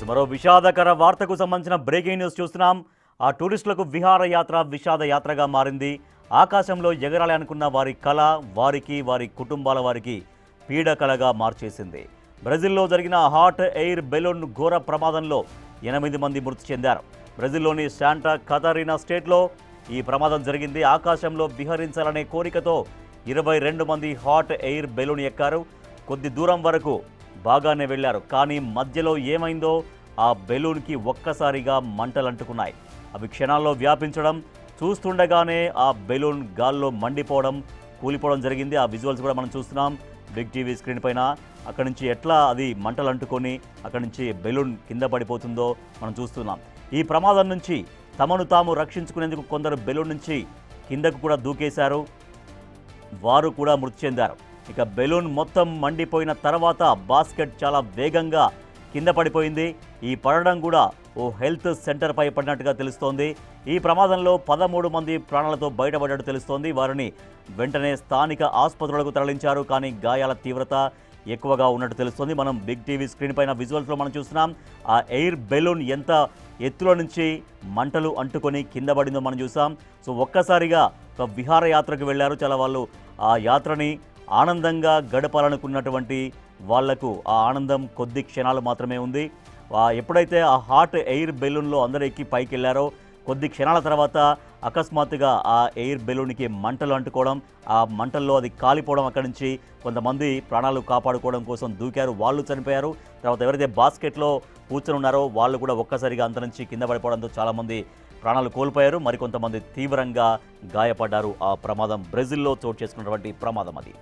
మరో విషాదకర వార్తకు సంబంధించిన breaking news చూస్తున్నాం. ఆ టూరిస్టులకు విహారయాత్ర విషాద యాత్రగా మారింది. ఆకాశంలో ఎగరాలి అనుకున్న వారి కళ వారి కుటుంబాల వారికి పీడకలగా మార్చేసింది. బ్రెజిల్లో జరిగిన హాట్ ఎయిర్ బెలూన్ ఘోర ప్రమాదంలో 8 మంది మృతి చెందారు. బ్రెజిల్లోని శాంటా కతారినా స్టేట్లో ఈ ప్రమాదం జరిగింది. ఆకాశంలో విహరించాలనే కోరికతో 22 మంది హాట్ ఎయిర్ బెలూన్ ఎక్కారు. కొద్ది దూరం వరకు బాగానే వెళ్లారు. కానీ మధ్యలో ఏమైందో ఆ బెలూన్కి ఒక్కసారిగా మంటలు అంటుకున్నాయి. అవి క్షణాల్లో వ్యాపించడం, చూస్తుండగానే ఆ బెలూన్ గాల్లో మండిపోవడం, కూలిపోవడం జరిగింది. ఆ విజువల్స్ కూడా మనం చూస్తున్నాం బిగ్ టీవీ స్క్రీన్ పైన. అక్కడి నుంచి ఎట్లా అది మంటలు అంటుకొని అక్కడి నుంచి బెలూన్ కింద పడిపోతుందో మనం చూస్తున్నాం. ఈ ప్రమాదం నుంచి తమను తాము రక్షించుకునేందుకు కొందరు బెలూన్ నుంచి కిందకు కూడా దూకేశారు. వారు కూడా మృతి చెందారు. ఇక బెలూన్ మొత్తం మండిపోయిన తర్వాత బాస్కెట్ చాలా వేగంగా కింద పడిపోయింది. ఈ పడడం కూడా ఓ హెల్త్ సెంటర్పై పడినట్టుగా తెలుస్తోంది. ఈ ప్రమాదంలో 13 మంది ప్రాణాలతో బయటపడ్డట్టు తెలుస్తోంది. వారిని వెంటనే స్థానిక ఆసుపత్రులకు తరలించారు. కానీ గాయాల తీవ్రత ఎక్కువగా ఉన్నట్టు తెలుస్తోంది. మనం బిగ్ టీవీ స్క్రీన్ పైన విజువల్స్లో మనం చూస్తున్నాం. ఆ ఎయిర్ బెలూన్ ఎంత ఎత్తులో నుంచి మంటలు అంటుకొని కింద పడిందో మనం చూసాం. సో ఒక్కసారిగా ఒక విహారయాత్రకు వెళ్ళారు. చాలా వాళ్ళు ఆ యాత్రని ఆనందంగా గడపాలనుకున్నటువంటి వాళ్లకు ఆ ఆనందం కొద్ది క్షణాలు మాత్రమే ఉంది. ఎప్పుడైతే ఆ హాట్ ఎయిర్ బెలూన్లో అందరూ ఎక్కి పైకి వెళ్ళారో కొద్ది క్షణాల తర్వాత అకస్మాత్తుగా ఆ ఎయిర్ బెలూన్కి మంటలు అంటుకోవడం, ఆ మంటల్లో అది కాలిపోవడం, అక్కడి నుంచి కొంతమంది ప్రాణాలు కాపాడుకోవడం కోసం దూకారు. వాళ్ళు చనిపోయారు. తర్వాత ఎవరైతే బాస్కెట్లో కూర్చొని ఉన్నారో వాళ్ళు కూడా ఒక్కసారిగా అంత నుంచి కింద పడిపోవడంతో చాలామంది ప్రాణాలు కోల్పోయారు. మరికొంతమంది తీవ్రంగా గాయపడ్డారు. ఆ ప్రమాదం బ్రెజిల్లో చోటు చేసుకున్నటువంటి ప్రమాదం అది.